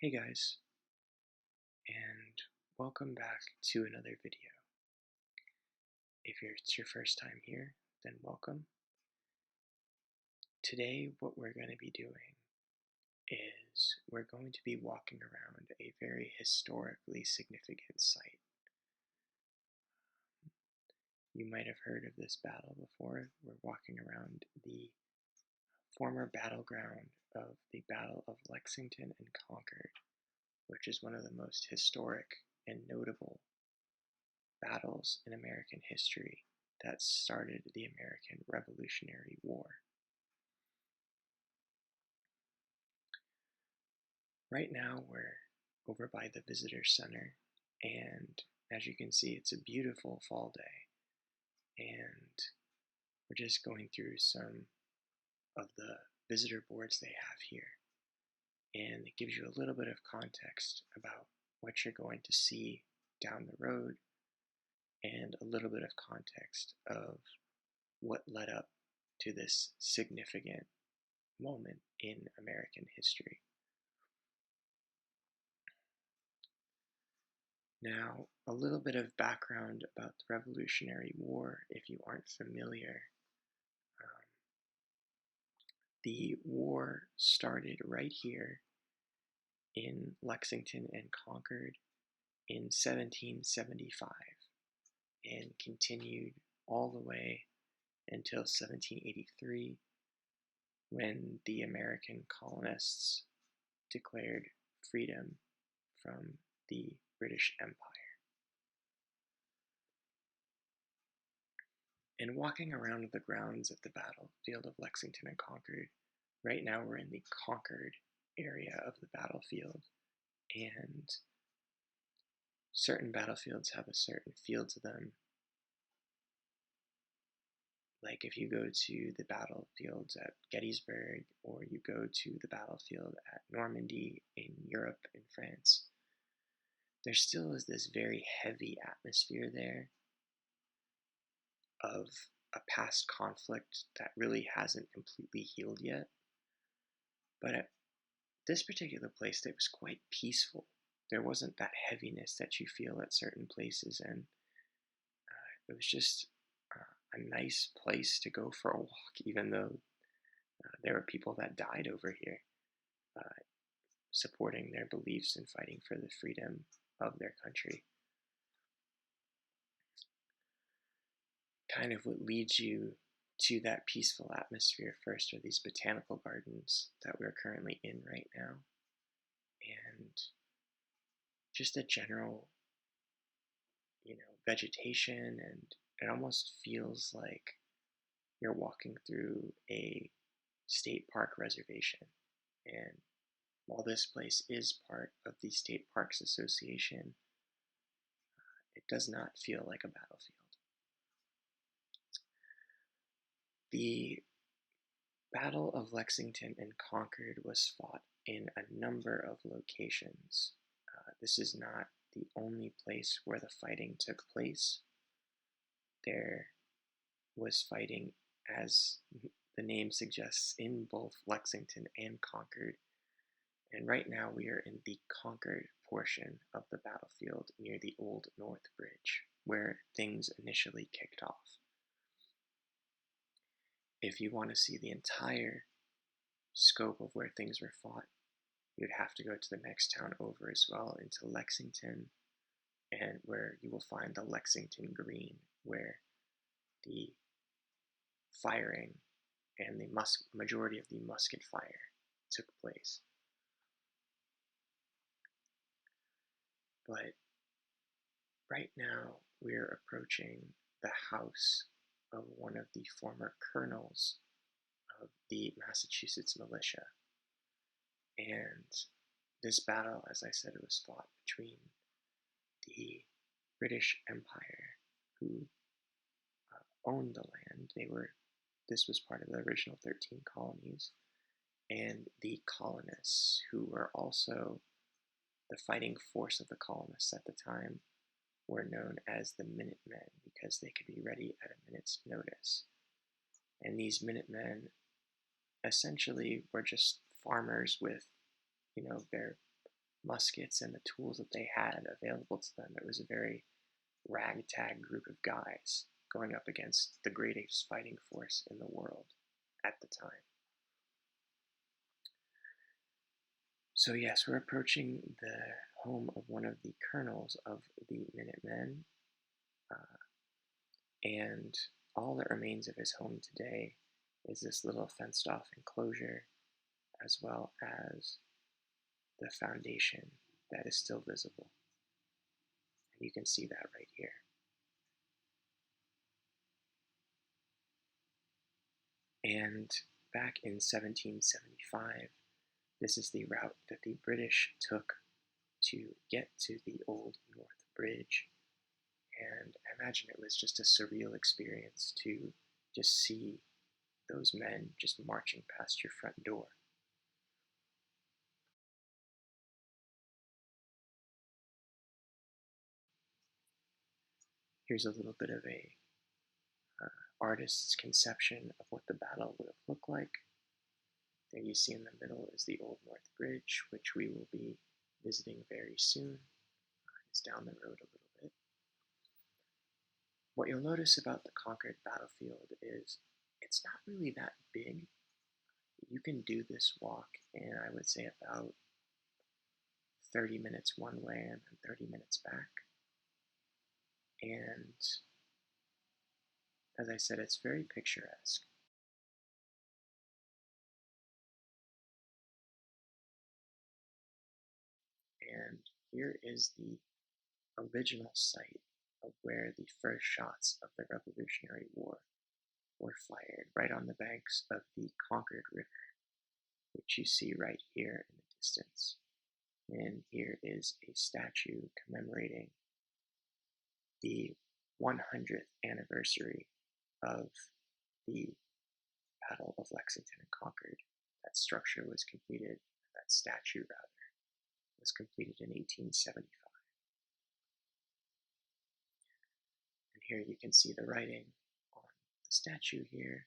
Hey guys, and welcome back to another video. If it's your first time here, then welcome. Today what we're going to be doing is we're going to be walking around a very historically significant site. You might have heard of this battle before. We're walking around the former battleground of the Battle of Lexington and Concord, which is one of the most historic and notable battles in American history that started the American Revolutionary War. Right now we're over by the Visitor Center, and as you can see, it's a beautiful fall day, and we're just going through some of the visitor boards they have here, and it gives you a little bit of context about what you're going to see down the road and a little bit of context of what led up to this significant moment in American history. Now, a little bit of background about the Revolutionary War if you aren't familiar. The war started right here in Lexington and Concord in 1775 and continued all the way until 1783 when the American colonists declared freedom from the British Empire. And walking around the grounds of the battlefield of Lexington and Concord, right now we're in the Concord area of the battlefield, and certain battlefields have a certain feel to them. Like if you go to the battlefields at Gettysburg, or you go to the battlefield at Normandy in Europe, in France, there still is this very heavy atmosphere there of a past conflict that really hasn't completely healed yet. But at this particular place, it was quite peaceful. There wasn't that heaviness that you feel at certain places, and it was just a nice place to go for a walk, even though there were people that died over here supporting their beliefs and fighting for the freedom of their country. Kind of what leads you to that peaceful atmosphere first are these botanical gardens that we're currently in right now, and just a general, vegetation, and it almost feels like you're walking through a state park reservation. And while this place is part of the State Parks Association, it does not feel like a battlefield. The Battle of Lexington and Concord was fought in a number of locations. This is not the only place where the fighting took place. There was fighting, as the name suggests, in both Lexington and Concord. And right now we are in the Concord portion of the battlefield near the Old North Bridge, where things initially kicked off. If you want to see the entire scope of where things were fought, you'd have to go to the next town over as well, into Lexington, and where you will find the Lexington Green, where the firing and the majority of the musket fire took place. But right now we're approaching the house of one of the former colonels of the Massachusetts militia. And this battle, as I said, it was fought between the British Empire, who owned the land. This was part of the original 13 colonies, and the colonists, who were also the fighting force of the colonists at the time, were known as the Minutemen because they could be ready at a minute's notice. And these Minutemen essentially were just farmers with, their muskets and the tools that they had available to them. It was a very ragtag group of guys going up against the greatest fighting force in the world at the time. So yes, we're approaching the home of one of the colonels of the Minutemen, and all that remains of his home today is this little fenced-off enclosure, as well as the foundation that is still visible. And you can see that right here. And back in 1775, this is the route that the British took to get to the Old North Bridge. And I imagine it was just a surreal experience to just see those men just marching past your front door. Here's a little bit of a artist's conception of what the battle would have looked like. There you see in the middle is the Old North Bridge, which we will be visiting very soon. It's down the road a little bit. What you'll notice about the Concord battlefield is it's not really that big. You can do this walk in, I would say, about 30 minutes one way and then 30 minutes back. And as I said, it's very picturesque. And here is the original site of where the first shots of the Revolutionary War were fired, right on the banks of the Concord River, which you see right here in the distance. And here is a statue commemorating the 100th anniversary of the Battle of Lexington and Concord. That structure was completed, that statue rather, was completed in 1875. And here you can see the writing on the statue here.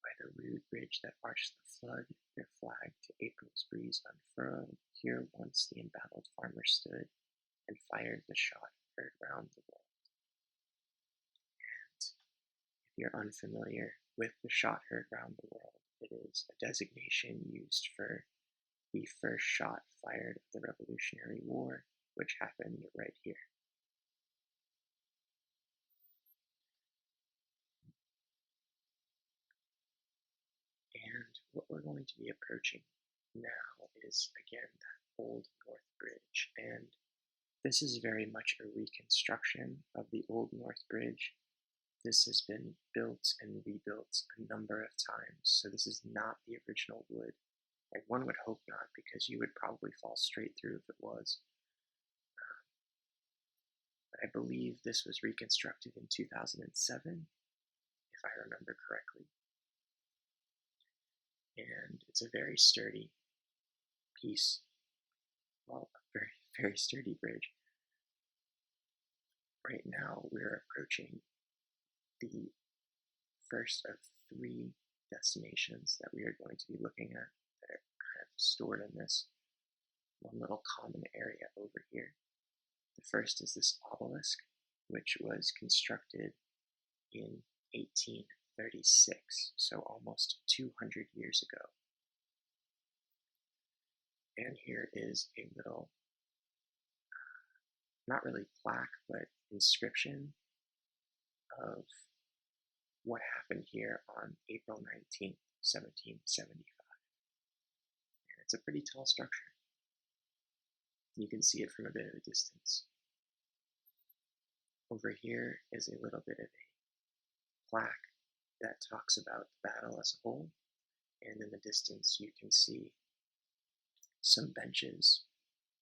By the rude bridge that arched the flood, their flag to April's breeze unfurled, here once the embattled farmer stood and fired the shot heard round the world. And if you're unfamiliar with the shot heard round the world, it is a designation used for the first shot fired of the Revolutionary War, which happened right here. And what we're going to be approaching now is, again, that Old North Bridge. And this is very much a reconstruction of the Old North Bridge. This has been built and rebuilt a number of times, so this is not the original wood. And one would hope not, because you would probably fall straight through if it was. But I believe this was reconstructed in 2007, if I remember correctly. And it's a very sturdy piece. Well, a very, very sturdy bridge. Right now, we're approaching the first of 3 destinations that we are going to be looking at that are kind of stored in this one little common area over here. The first is this obelisk, which was constructed in 1836, so almost 200 years ago. And here is a little, not really plaque, but inscription of what happened here on April 19th, 1775. And it's a pretty tall structure. You can see it from a bit of a distance. Over here is a little bit of a plaque that talks about the battle as a whole, and in the distance you can see some benches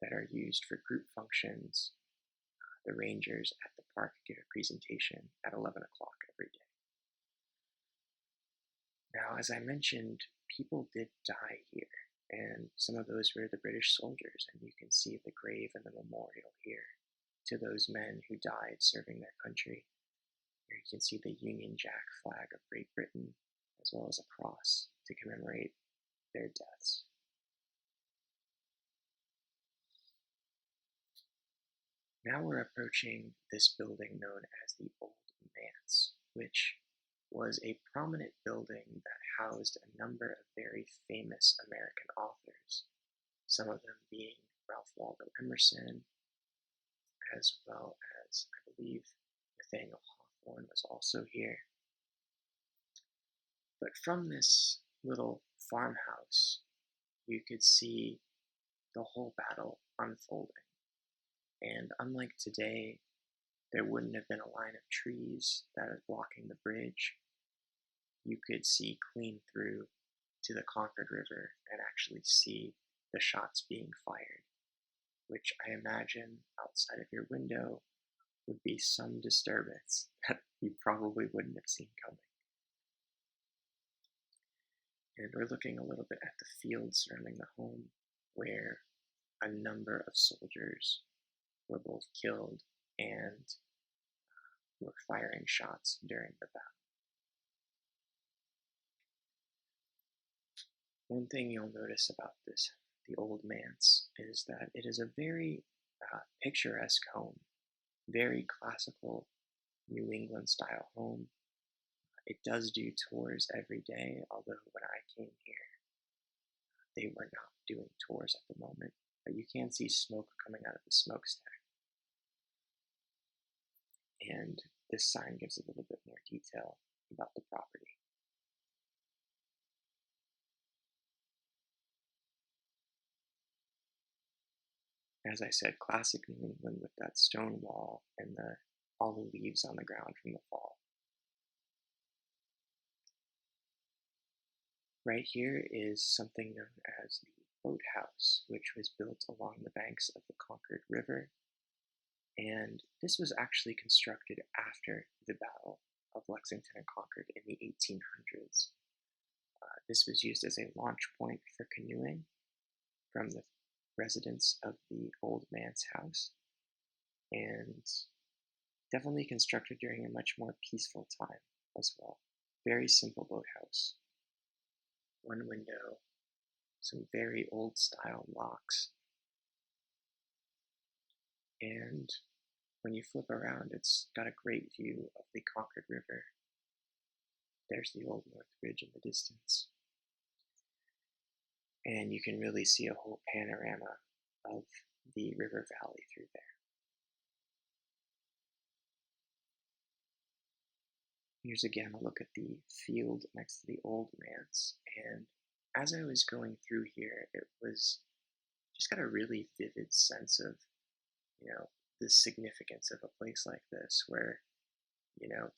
that are used for group functions. The rangers at the park give a presentation at 11 o'clock every day. Now, as I mentioned, people did die here, and some of those were the British soldiers, and you can see the grave and the memorial here to those men who died serving their country. Here you can see the Union Jack flag of Great Britain, as well as a cross to commemorate their deaths. Now we're approaching this building known as the Old Manse, which was a prominent building that housed a number of very famous American authors, some of them being Ralph Waldo Emerson, as well as, I believe, Nathaniel Hawthorne was also here. But from this little farmhouse, you could see the whole battle unfolding. And unlike today, there wouldn't have been a line of trees that is blocking the bridge. You could see clean through to the Concord River and actually see the shots being fired, which I imagine outside of your window would be some disturbance that you probably wouldn't have seen coming. And we're looking a little bit at the field surrounding the home, where a number of soldiers were both killed and were firing shots during the battle. One thing you'll notice about the Old Manse, is that it is a very picturesque home, very classical New England style home. It does do tours every day, although when I came here, they were not doing tours at the moment, but you can see smoke coming out of the smokestack. And this sign gives a little bit more detail about the property. As I said, classic New England with that stone wall and all the leaves on the ground from the fall. Right here is something known as the boathouse, which was built along the banks of the Concord River. And this was actually constructed after the Battle of Lexington and Concord in the 1800s. This was used as a launch point for canoeing from the residents of the Old Manse house, and definitely constructed during a much more peaceful time as well. Very simple boathouse. One window, some very old style locks, and when you flip around, it's got a great view of the Concord River. There's the Old North Bridge in the distance, and you can really see a whole panorama of the river valley through there. Here's again a look at the field next to the Old Manse, and as I was going through here, it was just got a really vivid sense of, the significance of a place like this, where,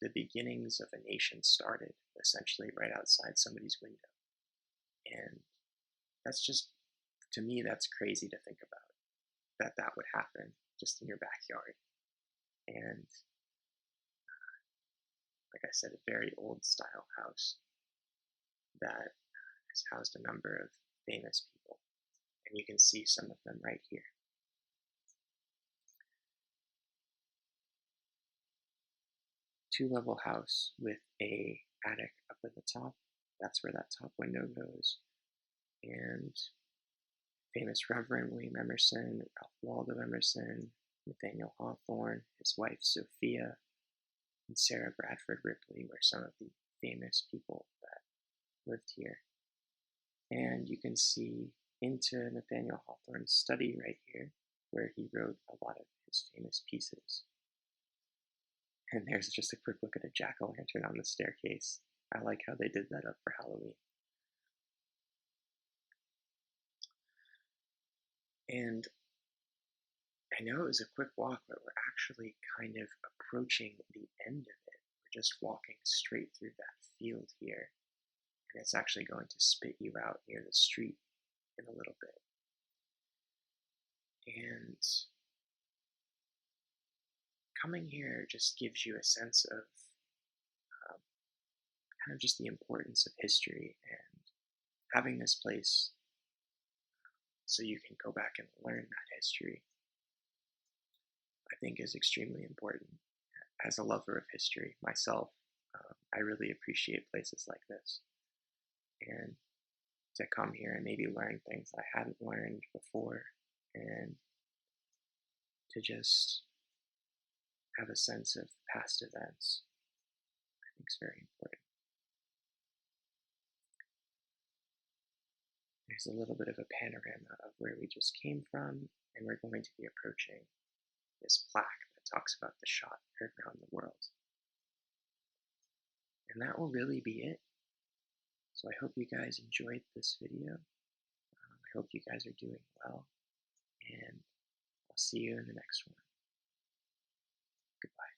the beginnings of a nation started essentially right outside somebody's window. And that's just, to me, that's crazy to think about, that would happen just in your backyard. And like I said, a very old style house that has housed a number of famous people. And you can see some of them right here. Two-level house with a attic up at the top. That's where that top window goes. And famous Reverend William Emerson, Ralph Waldo Emerson, Nathaniel Hawthorne, his wife Sophia, and Sarah Bradford Ripley were some of the famous people that lived here. And you can see into Nathaniel Hawthorne's study right here, where he wrote a lot of his famous pieces. And there's just a quick look at a jack-o'-lantern on the staircase. I like how they did that up for Halloween. And I know it was a quick walk, but we're actually kind of approaching the end of it. We're just walking straight through that field here, and it's actually going to spit you out near the street in a little bit. And coming here just gives you a sense of kind of just the importance of history, and having this place so you can go back and learn that history, I think, is extremely important. As a lover of history myself, I really appreciate places like this. And to come here and maybe learn things I hadn't learned before, and to just have a sense of past events. I think is very important. There's a little bit of a panorama of where we just came from, and we're going to be approaching this plaque that talks about the shot heard around the world. And that will really be it. So I hope you guys enjoyed this video. I hope you guys are doing well, and I'll see you in the next one. Goodbye.